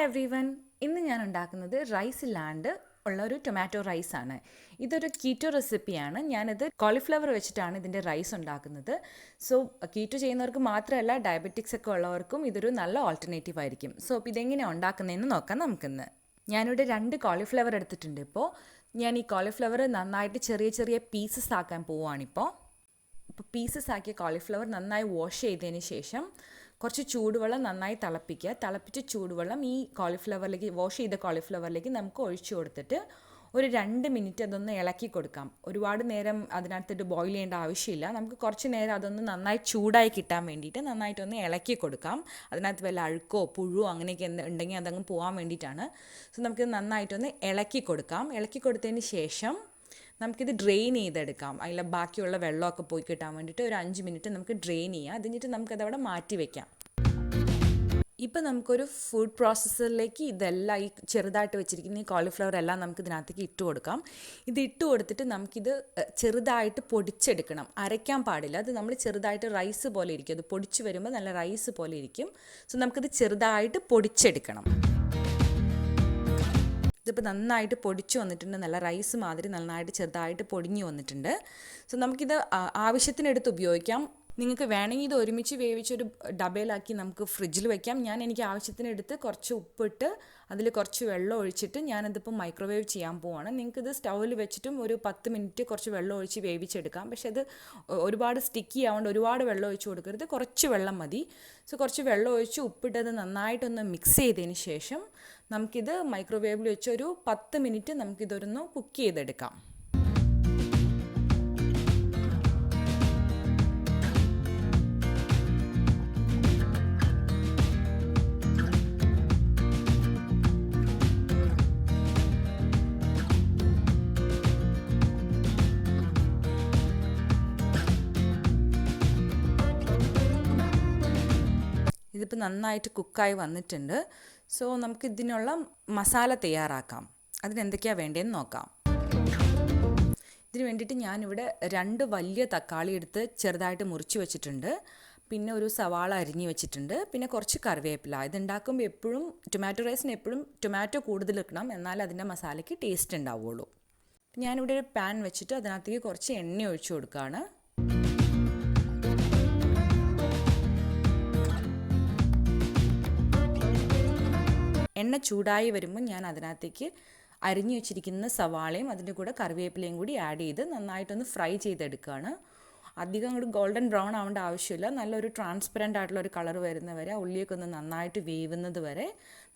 Everyone, ഇന്ന് ഞാൻ ഉണ്ടാക്കുന്നത് റൈസ് ഇല്ലാണ്ട് ഉള്ള ഒരു ടൊമാറ്റോ റൈസാണ്. ഇതൊരു കീറ്റോ റെസിപ്പിയാണ്. ഞാനിത് കോളിഫ്ലവർ വെച്ചിട്ടാണ് ഇതിൻ്റെ റൈസ് ഉണ്ടാക്കുന്നത്. സോ കീറ്റോ ചെയ്യുന്നവർക്ക് മാത്രമല്ല, ഡയബറ്റിക്സ് ഒക്കെ ഉള്ളവർക്കും ഇതൊരു നല്ല ഓൾട്ടർനേറ്റീവ് ആയിരിക്കും. സോ അപ്പോൾ ഇതെങ്ങനെയാണ് ഉണ്ടാക്കുന്നതെന്ന് നോക്കാം നമുക്കിന്ന്. ഞാനിവിടെ 2 കോളിഫ്ലവർ എടുത്തിട്ടുണ്ട്. ഇപ്പോൾ ഞാൻ ഈ കോളിഫ്ലവർ നന്നായിട്ട് ചെറിയ ചെറിയ പീസസ് ആക്കാൻ പോവുകയാണിപ്പോൾ. പീസസ് ആക്കിയ കോളിഫ്ലവർ നന്നായി വാഷ് ചെയ്തതിന് ശേഷം കുറച്ച് ചൂടുവെള്ളം നന്നായി തിളപ്പിച്ച ചൂടുവെള്ളം ഈ കോളിഫ്ലവറിലേക്ക്, വാഷ് ചെയ്ത കോളിഫ്ലവറിലേക്ക് നമുക്ക് ഒഴിച്ചു കൊടുത്തിട്ട് ഒരു 2 മിനിറ്റ് അതൊന്ന് ഇളക്കി കൊടുക്കാം. ഒരുപാട് നേരം അതിനകത്തിട്ട് ബോയിൽ ചെയ്യേണ്ട ആവശ്യമില്ല. നമുക്ക് കുറച്ച് നേരം അതൊന്ന് നന്നായി ചൂടായി കിട്ടാൻ വേണ്ടിയിട്ട് നന്നായിട്ടൊന്ന് ഇളക്കി കൊടുക്കാം. അതിനകത്ത് വല്ല അഴുക്കോ പുഴുവോ അങ്ങനെയൊക്കെ ഉണ്ടെങ്കിൽ അതങ്ങ് പോകാൻ വേണ്ടിയിട്ടാണ്. സോ നമുക്കിത് നന്നായിട്ടൊന്ന് ഇളക്കി കൊടുക്കാം. ഇളക്കി കൊടുത്തതിന് ശേഷം നമുക്കിത് ഡ്രെയിൻ ചെയ്തെടുക്കാം. അതിലെ ബാക്കിയുള്ള വെള്ളമൊക്കെ പോയി കിട്ടാൻ വേണ്ടിയിട്ട് ഒരു 5 മിനിറ്റ് നമുക്ക് ഡ്രെയിൻ ചെയ്യാം. അതിനിട്ട് നമുക്കതവിടെ മാറ്റി വയ്ക്കാം. ഇപ്പം നമുക്കൊരു ഫുഡ് പ്രോസസ്സറിലേക്ക് ഇതെല്ലാം ഈ ചെറുതായിട്ട് വെച്ചിരിക്കുന്ന ഈ കോളിഫ്ലവർ എല്ലാം നമുക്ക് ഇതിനകത്തേക്ക് ഇട്ട് കൊടുക്കാം. ഇത് ഇട്ട് കൊടുത്തിട്ട് നമുക്കിത് ചെറുതായിട്ട് പൊടിച്ചെടുക്കണം. അരയ്ക്കാൻ പാടില്ല. അത് നമ്മൾ ചെറുതായിട്ട് റൈസ് പോലെ ഇരിക്കും. അത് പൊടിച്ച് വരുമ്പോൾ നല്ല റൈസ് പോലെ ഇരിക്കും. സോ നമുക്കിത് ചെറുതായിട്ട് പൊടിച്ചെടുക്കണം. ഇതിപ്പോൾ നന്നായിട്ട് പൊടിച്ച് വന്നിട്ടുണ്ട്. നല്ല റൈസ് മാതിരി നന്നായിട്ട് ചെറുതായിട്ട് പൊടിഞ്ഞു വന്നിട്ടുണ്ട്. സോ നമുക്കിത് ആവശ്യത്തിനെടുത്ത് ഉപയോഗിക്കാം. നിങ്ങൾക്ക് വേണമെങ്കിൽ ഇത് ഒരുമിച്ച് വേവിച്ചൊരു ഡബയിലാക്കി നമുക്ക് ഫ്രിഡ്ജിൽ വെക്കാം. എനിക്ക് ആവശ്യത്തിനെടുത്ത് കുറച്ച് ഉപ്പിട്ട് അതിൽ കുറച്ച് വെള്ളം ഒഴിച്ചിട്ട് ഞാനതിപ്പോൾ മൈക്രോവേവ് ചെയ്യാൻ പോവാണ്. നിങ്ങൾക്കിത് സ്റ്റൗവിൽ വെച്ചിട്ടും ഒരു 10 മിനിറ്റ് കുറച്ച് വെള്ളം ഒഴിച്ച് വേവിച്ചെടുക്കാം. പക്ഷേ അത് ഒരുപാട് സ്റ്റിക്കി ആവുകൊണ്ട് ഒരുപാട് വെള്ളം ഒഴിച്ച് കൊടുക്കരുത്. കുറച്ച് വെള്ളം മതി. സോ കുറച്ച് വെള്ളം ഒഴിച്ച് ഉപ്പിട്ടത് നന്നായിട്ടൊന്ന് മിക്സ് ചെയ്തതിന് ശേഷം നമുക്കിത് മൈക്രോവേവിൽ വെച്ച് ഒരു 10 മിനിറ്റ് നമുക്കിതൊന്ന് കുക്ക് ചെയ്തെടുക്കാം. ഇതിപ്പോൾ നന്നായിട്ട് കുക്കായി വന്നിട്ടുണ്ട്. സോ നമുക്ക് ഇതിനുള്ള മസാല തയ്യാറാക്കാം. അതിനെന്തൊക്കെയാണ് വേണ്ടതെന്ന് നോക്കാം. ഇതിന് വേണ്ടിയിട്ട് ഞാനിവിടെ 2 വലിയ തക്കാളി എടുത്ത് ചെറുതായിട്ട് മുറിച്ച് വെച്ചിട്ടുണ്ട്. പിന്നെ ഒരു സവാള അരിഞ്ഞ് വെച്ചിട്ടുണ്ട്. പിന്നെ കുറച്ച് കറിവേപ്പില. ഇതുണ്ടാക്കുമ്പോൾ എപ്പോഴും ടൊമാറ്റോ റൈസിന് എപ്പോഴും ടൊമാറ്റോ കൂടുതൽ ഇടണം, എന്നാൽ അതിൻ്റെ മസാലയ്ക്ക് ടേസ്റ്റ് ഉണ്ടാവുള്ളൂ. ഞാനിവിടെ ഒരു പാൻ വെച്ചിട്ട് അതിനകത്തേക്ക് കുറച്ച് എണ്ണ ഒഴിച്ചു കൊടുക്കുകയാണ്. എണ്ണ ചൂടായി വരുമ്പോൾ ഞാൻ അതിനകത്തേക്ക് അരിഞ്ഞു വെച്ചിരിക്കുന്ന സവാളയും അതിൻ്റെ കൂടെ കറിവേപ്പിലയും കൂടി ആഡ് ചെയ്ത് നന്നായിട്ടൊന്ന് ഫ്രൈ ചെയ്തെടുക്കുകയാണ്. അധികം അങ്ങോട്ട് ഗോൾഡൻ ബ്രൗൺ ആവേണ്ട ആവശ്യമില്ല. നല്ലൊരു ട്രാൻസ്പെറൻ്റ് ആയിട്ടുള്ള ഒരു കളർ വരുന്നവരെ, ഉള്ളിയൊക്കെ ഒന്ന് നന്നായിട്ട് വേവുന്നത് വരെ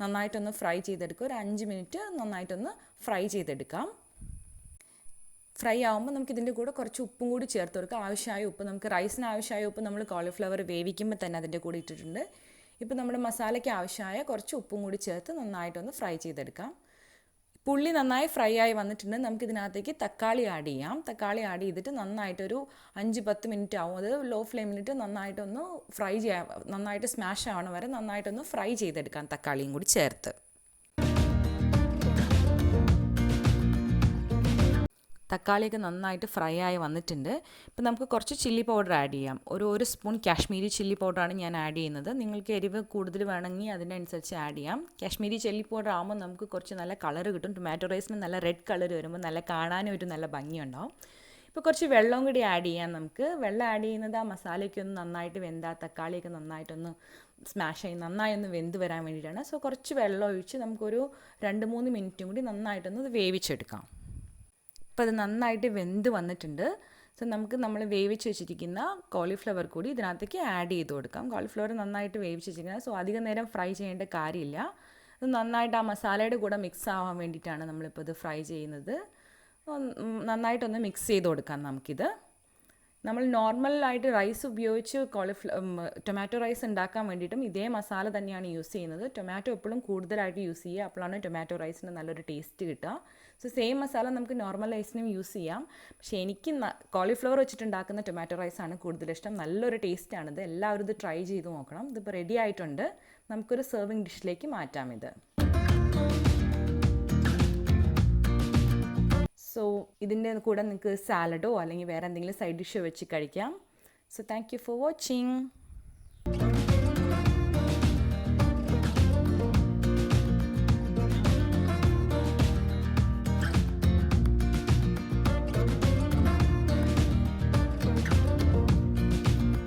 നന്നായിട്ടൊന്ന് ഫ്രൈ ചെയ്തെടുക്കുക. ഒരു 5 മിനിറ്റ് നന്നായിട്ടൊന്ന് ഫ്രൈ ചെയ്തെടുക്കാം. ഫ്രൈ ആകുമ്പോൾ നമുക്ക് ഇതിൻ്റെ കൂടെ കുറച്ച് ഉപ്പും കൂടി ചേർത്ത് കൊടുക്കുക. ആവശ്യമായ ഉപ്പ്, നമുക്ക് റൈസിന് ആവശ്യമായ ഉപ്പ് നമ്മൾ കോളിഫ്ലവർ വേവിക്കുമ്പോൾ തന്നെ അതിൻ്റെ കൂടെ ഇട്ടിട്ടുണ്ട്. ഇപ്പോൾ നമ്മുടെ മസാലയ്ക്ക് ആവശ്യമായ കുറച്ച് ഉപ്പും കൂടി ചേർത്ത് നന്നായിട്ടൊന്ന് ഫ്രൈ ചെയ്തെടുക്കാം. പുള്ളി നന്നായി ഫ്രൈ ആയി വന്നിട്ടുണ്ട്. നമുക്കിതിനകത്തേക്ക് തക്കാളി ആഡ് ചെയ്യാം. തക്കാളി ആഡ് ചെയ്തിട്ട് നന്നായിട്ടൊരു 5-10 മിനിറ്റ് ആവും. അത് ലോ ഫ്ലെയിമിലിട്ട് നന്നായിട്ടൊന്ന് ഫ്രൈ ചെയ്യാം. നന്നായിട്ട് സ്മാഷ് ആവണ വരെ നന്നായിട്ടൊന്ന് ഫ്രൈ ചെയ്തെടുക്കാം തക്കാളിയും കൂടി ചേർത്ത്. തക്കാളിയൊക്കെ നന്നായിട്ട് ഫ്രൈ ആയി വന്നിട്ടുണ്ട്. ഇപ്പം നമുക്ക് കുറച്ച് ചില്ലി പൗഡർ ആഡ് ചെയ്യാം. ഒരു സ്പൂൺ കാശ്മീരി ചില്ലി പൗഡറാണ് ഞാൻ ആഡ് ചെയ്യുന്നത്. നിങ്ങൾക്ക് എരിവ് കൂടുതൽ വേണമെങ്കിൽ അതിനനുസരിച്ച് ആഡ് ചെയ്യാം. കാശ്മീരി ചില്ലി പൗഡർ ആകുമ്പോൾ നമുക്ക് കുറച്ച് നല്ല കളർ കിട്ടും. ടൊമാറ്റോ റൈസിന് നല്ല റെഡ് കളർ വരുമ്പോൾ നല്ല കാണാനും ഒരു നല്ല ഭംഗിയുണ്ടാവും. ഇപ്പോൾ കുറച്ച് വെള്ളം കൂടി ആഡ് ചെയ്യാം നമുക്ക്. വെള്ളം ആഡ് ചെയ്യുന്നത് ആ മസാലയ്ക്ക് ഒന്ന് നന്നായിട്ട് തക്കാളിയൊക്കെ നന്നായിട്ടൊന്ന് സ്മാഷ് ആയി നന്നായി ഒന്ന് വെന്ത് വരാൻ വേണ്ടിയിട്ടാണ്. സോ കുറച്ച് വെള്ളം ഒഴിച്ച് നമുക്കൊരു 2-3 മിനിറ്റും കൂടി നന്നായിട്ടൊന്ന് വേവിച്ചെടുക്കാം. അപ്പോൾ അത് നന്നായിട്ട് വെന്ത് വന്നിട്ടുണ്ട്. സോ നമുക്ക് നമ്മൾ വേവിച്ച് വെച്ചിരിക്കുന്ന കോളിഫ്ലവർ കൂടി ഇതിനകത്തേക്ക് ആഡ് ചെയ്ത് കൊടുക്കാം. കോളിഫ്ലവർ നന്നായിട്ട് വേവിച്ച് വെച്ചിരിക്കുന്നത്. സോ അധികം നേരം ഫ്രൈ ചെയ്യേണ്ട കാര്യമില്ല. ഇത് നന്നായിട്ട് ആ മസാലയുടെ കൂടെ മിക്സ് ആവാൻ വേണ്ടിയിട്ടാണ് നമ്മളിപ്പോൾ ഇത് ഫ്രൈ ചെയ്യുന്നത്. നന്നായിട്ടൊന്ന് മിക്സ് ചെയ്ത് കൊടുക്കാം നമുക്കിത്. നമ്മൾ നോർമലായിട്ട് റൈസ് ഉപയോഗിച്ച് ടൊമാറ്റോ റൈസ് ഉണ്ടാക്കാൻ വേണ്ടിയിട്ടും ഇതേ മസാല തന്നെയാണ് യൂസ് ചെയ്യുന്നത്. ടൊമാറ്റോ എപ്പോഴും കൂടുതലായിട്ട് യൂസ് ചെയ്യുക. അപ്പോഴാണ് ടൊമാറ്റോ റൈസിന് നല്ലൊരു ടേസ്റ്റ് കിട്ടുക. സോ സെയിം മസാല നമുക്ക് നോർമൽ റൈസിനും യൂസ് ചെയ്യാം. പക്ഷേ എനിക്ക് കോളിഫ്ലവർ വെച്ചിട്ടുണ്ടാക്കുന്ന ടൊമാറ്റോ റൈസാണ് കൂടുതലിഷ്ടം. നല്ലൊരു ടേസ്റ്റാണിത്. എല്ലാവരും ഇത് ട്രൈ ചെയ്ത് നോക്കണം. ഇതിപ്പോൾ റെഡി ആയിട്ടുണ്ട്. നമുക്കൊരു സെർവിങ് ഡിഷിലേക്ക് മാറ്റാം ഇത്. സോ ഇതിൻ്റെ കൂടെ നിങ്ങൾക്ക് സാലഡോ അല്ലെങ്കിൽ വേറെ എന്തെങ്കിലും സൈഡ് ഡിഷോ വെച്ച് കഴിക്കാം. So thank you for watching.